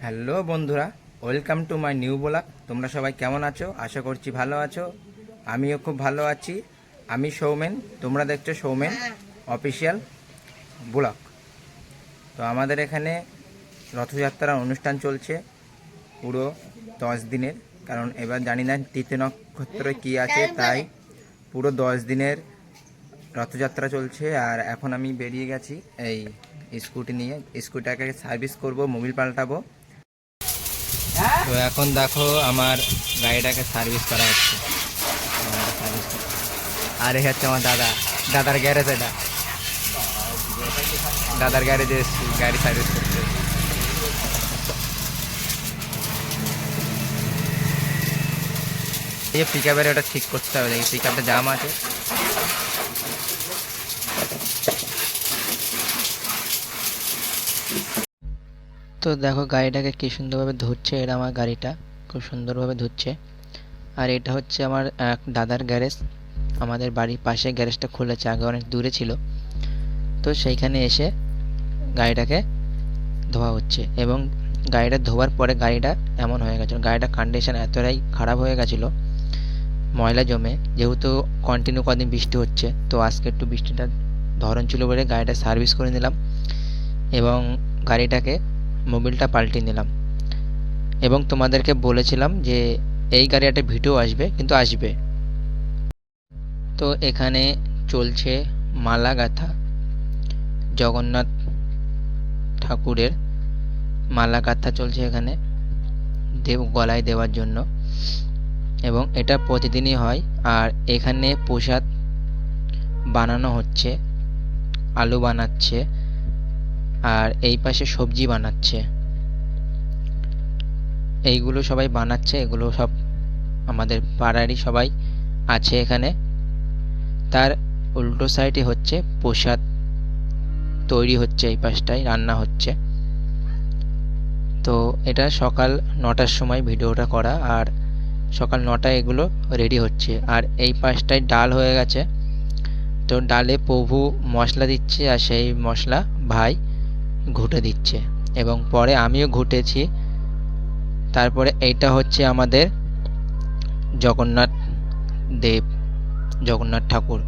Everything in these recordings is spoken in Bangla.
হ্যালো বন্ধুরা, welcome to my new blog. তোমরা সবাই কেমন আছো? আশা করছি ভালো আছো। আমিও খুব ভালো আছি। আমি সৌমেন, তোমরা দেখছো সৌমেন অফিসিয়াল ব্লগ। তো আমাদের এখানে রথযাত্রার অনুষ্ঠান চলছে পুরো 10 দিনের। কারণ এবার জানি না তিথি নক্ষত্র কী আছে, তাই পুরো 10 দিনের রথযাত্রা চলছে। আর এখন আমি বেরিয়ে গেছি এই স্কুটি নিয়ে। স্কুটিটাকে সার্ভিস করব, মোবিল পাল্টাবো। তো এখন দেখো আমার গাড়িটাকে সার্ভিস করা হচ্ছে। আর এই হচ্ছে আমার দাদার গ্যারেজ। এটা দাদার গ্যারেজে এসেছি গাড়ি সার্ভিস করতে। এই যে পিক আপের এটা ঠিক করতে হবে, দেখি পিক আপটা জাম আছে। তো দেখো গাড়িটাকে কি সুন্দরভাবে ধুচ্ছে। এটা আমার গাড়িটা খুব সুন্দরভাবে ধুচ্ছে। আর এটা হচ্ছে আমার এক দাদার গ্যারেজ। আমাদের বাড়ির পাশে গ্যারেজটা খুলেছে, আগে অনেক দূরে ছিল। তো সেইখানে এসে গাড়িটাকে ধোয়া হচ্ছে। এবং গাড়িটা ধোয়ার পরে গাড়িটা এমন হয়ে গেছিলো, গাড়িটার কন্ডিশন এতটাই খারাপ হয়ে গেছিলো ময়লা জমে। যেহেতু কন্টিনিউ কদিন বৃষ্টি হচ্ছে, তো আজকে একটু বৃষ্টিটা ধরন ছিল বলে গাড়িটা সার্ভিস করে নিলাম এবং গাড়িটাকে মোবিলটা পাল্টে নিলাম। এবং তোমাদেরকে বলেছিলাম যে এই গাড়ি একটা ভিডিও আসবে, কিন্তু আসবে। তো এখানে চলছে মালা গাঁথা, জগন্নাথ ঠাকুরের মালা গাঁথা চলছে এখানে গলায় দেওয়ার জন্য। এবং এটা প্রতিদিনই হয়। আর এখানে প্রসাদ বানানো হচ্ছে, আলু বানাচ্ছে আর এই পাশে সবজি বানাচ্ছে। এইগুলো সবাই বানাচ্ছে, এগুলো সব আমাদের পাড়ারই সবাই আছে এখানে। তার উল্টো সাইডে হচ্ছে প্রসাদ তৈরি হচ্ছে, এই পাশটায় রান্না হচ্ছে। তো এটা সকাল 9টার সময় ভিডিওটা করা, আর সকাল 9টায় এগুলো রেডি হচ্ছে। আর এই পাশটায় ডাল হয়ে গেছে। তো ডালে প্রভু মশলা দিচ্ছে, আর সেই মশলা ভাই ঘুটে দিচ্ছে এবং পরে আমিও ঘুটেছি। তারপরে এইটা হচ্ছে আমাদের জগন্নাথ দেব, জগন্নাথ ঠাকুর।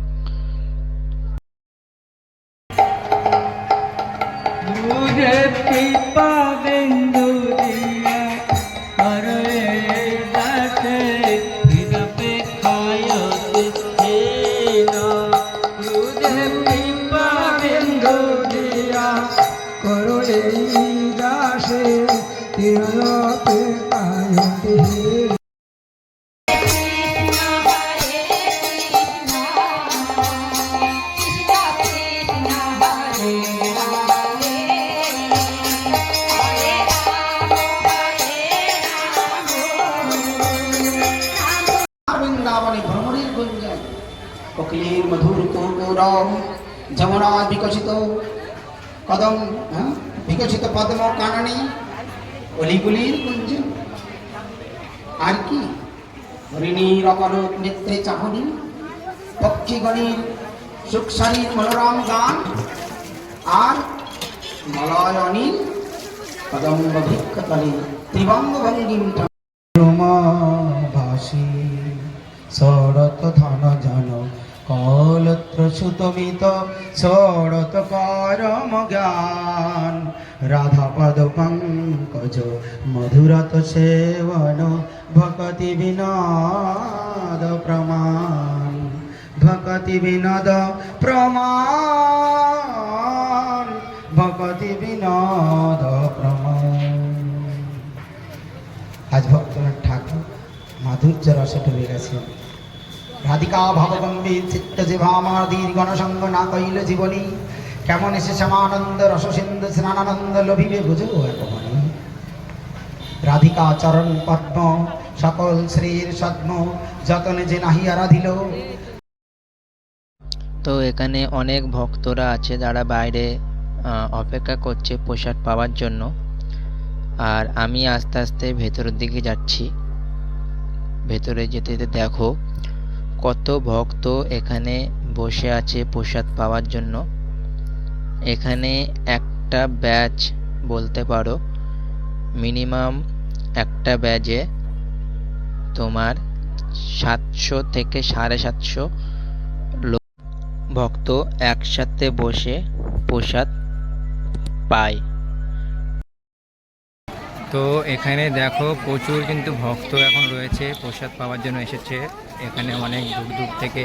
কোকিলের মধুর কৌরব যমুনা বিকশিত কদম বিকশিত পদ্ম কাননে অলিগুলির কুঞ্জ। আর কি হরিণীর অপরূপ নেত্রে চাহনি, পক্ষীগণের সুখসারীর মনোরম গান, আর মলয় অনিল কদম্ব ভিক্ষতলে ত্রিবঙ্গ ভঙ্গিম ভাসি ষড়ত ধন জন কলত্র সুতমিত ষড়ত করম জ্ঞান, রাধা পদ পঙ্কজ মধুরত সেবন, ভকতি বিনোদ প্রমাণ, ভকতি বিনোদ প্রমাণ, ভকতি বিনোদ প্রমাণ। আজ ভক্তনাথ ঠাকুর মাধুর্য রসে ডুবে গেছে। রাধিকা ভাবগম্ভীর চিত্ত জিভামাদির গণসঙ্গ না কইল জীবনী, কেমন এসে শ্যামানন্দ রসসিন্ধু স্নানানন্দ লভিবে বুঝো একমনি। রাধিকা চরণ পদ্ম সকল শ্রীর সদ্ম, যতনে যে নাহি আরাধিল। তো এখানে অনেক ভক্তরা আছে যারা বাইরে অপেক্ষা করছে প্রসাদ পাওয়ার জন্য। আর আমি আস্তে আস্তে ভেতরের দিকে যাচ্ছি। ভেতরে যেতে যেতে দেখো কত ভক্ত এখানে বসে আছে প্রসাদ পাওয়ার জন্য। এখানে একটা ব্যাচ বলতে পারো মিনিমাম একটা ব্যাজে তোমার 700 থেকে 750 ভক্ত একসাথে বসে প্রসাদ পায়। তো এখানে দেখো প্রচুর কিন্তু ভক্ত এখন রয়েছে, প্রসাদ পাওয়ার জন্য এসেছে। এখানে অনেক দূর দূর থেকে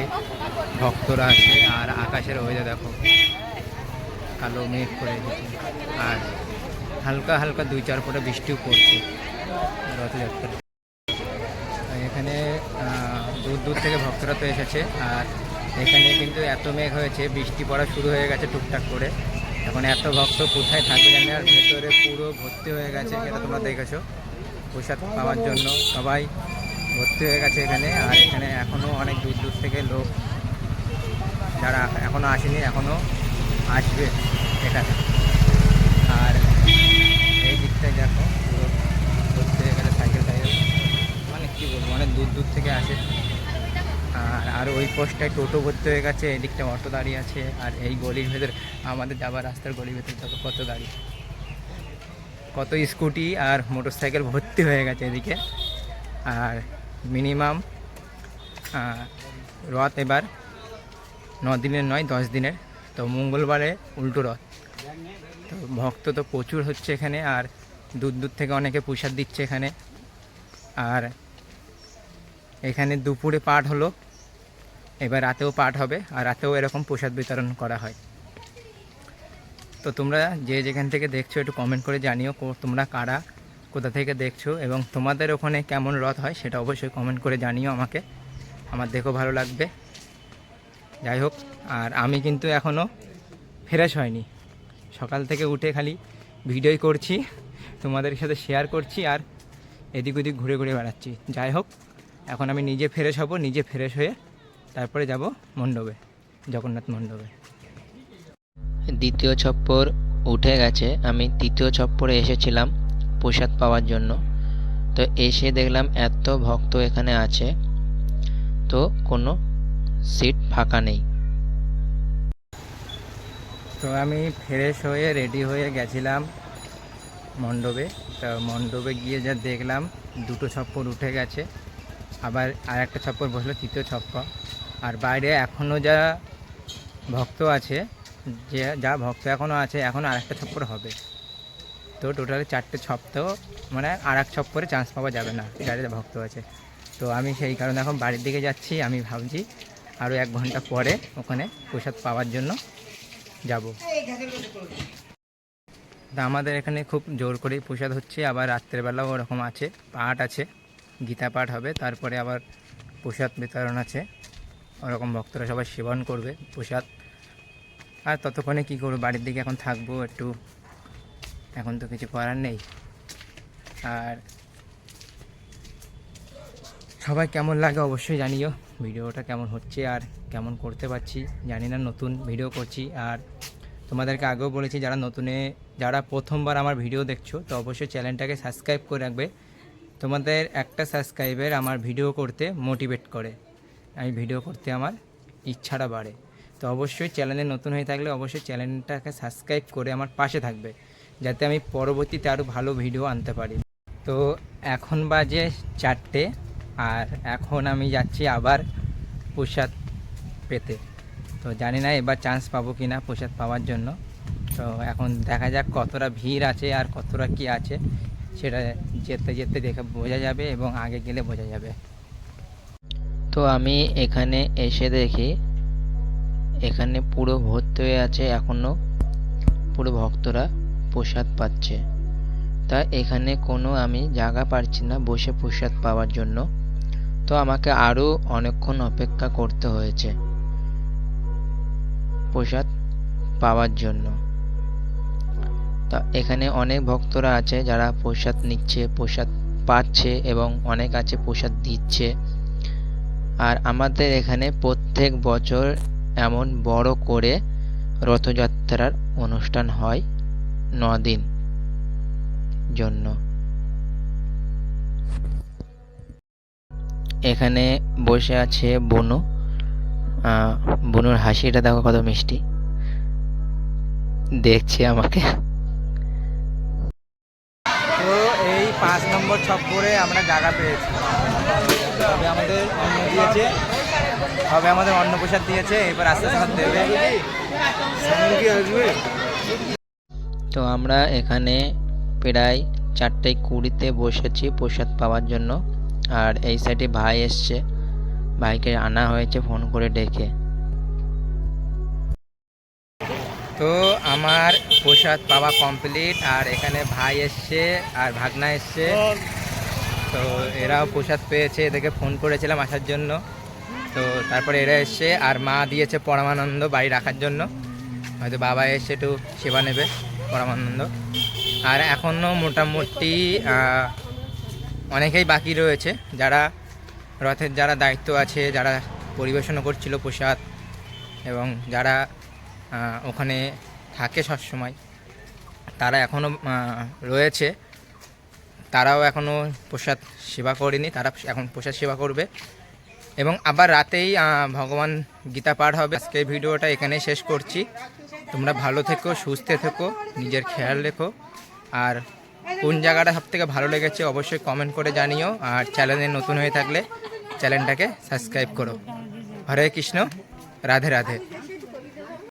ভক্তরা আসে। আর আকাশের ওয়েদার দেখো, কালো মেঘ করে এসেছে, আর হালকা হালকা 2-4 ফোঁটা বৃষ্টিও পড়ছে রথযাত্রা। এখানে দূর দূর থেকে ভক্তরা তো এসেছে। আর এখানে কিন্তু এত মেঘ হয়েছে, বৃষ্টি পড়া শুরু হয়ে গেছে টুকটাক করে। এখন এত ভক্ত কোথায় থাকবে জানি না, আর ভেতরে পুরো ভর্তি হয়ে গেছে, এটা তোমরা দেখেছো। প্রসাদ পাওয়ার জন্য সবাই ভর্তি হয়ে গেছে এখানে। আর এখানে এখনও অনেক দূর দূর থেকে লোক যারা এখনও আসেনি, এখনও আসবে এখানে। আর এই দিকটায় দেখো পুরো ভর্তি হয়ে গেছে সাইকেল টাইকেল, মানে কী বলবো, অনেক দূর দূর থেকে আসে। আর ওই পোস্টটায় টোটো ভর্তি হয়ে গেছে, এদিকটা অটো দাঁড়িয়ে আছে। আর এই গলির ভেতরে, আমাদের যাবার রাস্তার গলির ভেতরে দেখো কত গাড়ি, কত স্কুটি আর মোটর সাইকেল ভর্তি হয়ে গেছে এদিকে। আর মিনিমাম রথ এবার 9 দিনের নয় 10 দিনের, তো মঙ্গলবারে উল্টো রথ। তো ভক্ত তো প্রচুর হচ্ছে এখানে, আর দূর দূর থেকে অনেকে প্রসাদ দিচ্ছে এখানে। আর এখানে দুপুরে পাঠ হলো, এবার রাতেও পাঠ হবে, আর রাতেও এরকম প্রসাদ বিতরণ করা হয়। তো তোমরা যে যেখান থেকে দেখছো একটু কমেন্ট করে জানিও তোমরা কারা কোথা থেকে দেখছো, এবং তোমাদের ওখানে কেমন রথ হয় সেটা অবশ্যই কমেন্ট করে জানিও আমাকে, আমার দেখো ভালো লাগবে। যাই হোক, আর আমি কিন্তু এখনও ফ্রেশ হয়নি, সকাল থেকে উঠে খালি ভিডিওই করছি, তোমাদের সাথে শেয়ার করছি, আর এদিক ওদিক ঘুরে ঘুরে বেড়াচ্ছি। যাই হোক, এখন আমি নিজে ফ্রেশ হব, নিজে ফ্রেশ হয়ে তারপরে যাব মণ্ডপে, জগন্নাথ মণ্ডপে। দ্বিতীয় ছপ্পর উঠে গেছে, আমি তৃতীয় ছপ্পরে এসেছিলাম প্রসাদ পাওয়ার জন্য। তো এসে দেখলাম এত ভক্ত এখানে আছে, তো কোনো সিট ফাঁকা নেই। তো আমি ফ্রেশ হয়ে রেডি হয়ে গেছিলাম মণ্ডপে। তো মণ্ডপে গিয়ে যা দেখলাম, 2টো ছপ্পর উঠে গেছে, আবার আর একটা ছপ্পর বসলো, তৃতীয় ছপ্পর। আর বাইরে এখনও যা ভক্ত আছে, যা ভক্ত এখনও আছে, এখনও আরেকটা ছপ্পর হবে। তো টোটালি 4টে ছপ্পর, মানে আর এক ছপ্পরে চান্স পাওয়া যাবে না, যারা ভক্ত আছে। তো আমি সেই কারণে এখন বাড়ির দিকে যাচ্ছি। আমি ভাবছি আরও 1 ঘন্টা পরে ওখানে প্রসাদ পাওয়ার জন্য যাব। তা আমাদের এখানে খুব জোর করেই প্রসাদ হচ্ছে। আবার রাত্রেবেলাও ওরকম আছে, পাঠ আছে, গীতা পাঠ হবে, তারপরে আবার প্রসাদ বিতরণ আছে। ওরকম ভক্তরা সবাই সেবন করবে প্রসাদ। আর ততক্ষণে কী করবো, বাড়ির দিকে এখন থাকবো একটু, এখন তো কিছু করার নেই। আর সবাই কেমন লাগে অবশ্যই জানিও, ভিডিওটা কেমন হচ্ছে আর কেমন করতে পারছি জানি না, নতুন ভিডিও করছি। আর তোমাদেরকে আগেও বলেছি, যারা প্রথমবার আমার ভিডিও দেখছো, তো অবশ্যই চ্যানেলটাকে সাবস্ক্রাইব করে রাখবে। তোমাদের একটা সাবস্ক্রাইবের আমার ভিডিও করতে মোটিভেট করে, আমি ভিডিও করতে আমার ইচ্ছাটা বাড়ে। তো অবশ্যই চ্যানেলে নতুন হয়ে থাকলে অবশ্যই চ্যানেলটাকে সাবস্ক্রাইব করে আমার পাশে থাকবে, যাতে আমি পরবর্তীতে আরও ভালো ভিডিও আনতে পারি। তো এখন বাজে 4টে, আর এখন আমি যাচ্ছি আবার প্রসাদ পেতে। তো জানি না এবার চান্স পাবো কি না প্রসাদ পাওয়ার জন্য। তো এখন দেখা যাক কতটা ভিড় আছে আর কতটা কি আছে, সেটা যেতে যেতে দেখে বোঝা যাবে, এবং আগে গেলে বোঝা যাবে। তো আমি এখানে এসে দেখি এখানে পুরো ভর্তি হয়ে আছে, এখনও পুরো ভক্তরা প্রসাদ পাচ্ছে। তা এখানে কোনো আমি জায়গা পাচ্ছি না বসে প্রসাদ পাওয়ার জন্য, তো আমাকে আরও অনেকক্ষণ অপেক্ষা করতে হয়েছে প্রসাদ পাওয়ার জন্য। তা এখানে অনেক ভক্তরা আছে যারা প্রসাদ নিচ্ছে, প্রসাদ পাচ্ছে, এবং অনেক আছে প্রসাদ দিচ্ছে। আর আমাদের এখানে প্রত্যেক বছর এমন বড় করে রথযাত্রার অনুষ্ঠান হয় 9 দিন জন্য। এখানে বসে আছে বনু, বনুর হাসিটা দেখো কত মিষ্টি, দেখছে আমাকে। তো 5 নম্বর ছপ্পরে আমরা জায়গা পেয়েছি। তবে আমাদের অন্ন দিয়েছে, তবে আমাদের অন্ন প্রসাদ দিয়েছে, এবার আস্তে আস্তে দেবে। তো আমরা এখানে প্রায় 4:20 বসেছি প্রসাদ পাওয়ার জন্য। আর এই সাইডে ভাই এসছে, ভাইকে আনা হয়েছে ফোন করে ডেকে। তো আমার প্রসাদ পাওয়া কমপ্লিট, আর এখানে ভাই এসছে আর ভাগনা এসছে। তো এরাও প্রসাদ পেয়েছে, এদেরকে ফোন করেছিলাম আসার জন্য। তো তারপরে এরা এসছে, আর মা দিয়েছে পরমানন্দ বাড়ি রাখার জন্য। হয়তো বাবা এসে একটু সেবা নেবে পরমানন্দ। আর এখনও মোটামুটি অনেকেই বাকি রয়েছে, যারা রথের যারা দায়িত্ব আছে, যারা পরিবেশনও করছিল প্রসাদ, এবং যারা ওখানে থাকে সবসময়, তারা এখনও রয়েছে। তারাও এখনও প্রসাদ সেবা করেনি, তারা এখন প্রসাদ সেবা করবে। এবং আবার রাতেই ভগবান গীতা পাঠ হবে। আজকে ভিডিওটা এখানেই শেষ করছি। তোমরা ভালো থেকো, সুস্থ থেকো, নিজের খেয়াল রেখো। আর কোন জায়গাটা সবথেকে ভালো লেগেছে অবশ্যই কমেন্ট করে জানিও। আর চ্যানেলে নতুন হয়ে থাকলে চ্যানেলটাকে সাবস্ক্রাইব করো। হরে কৃষ্ণ, রাধে রাধে।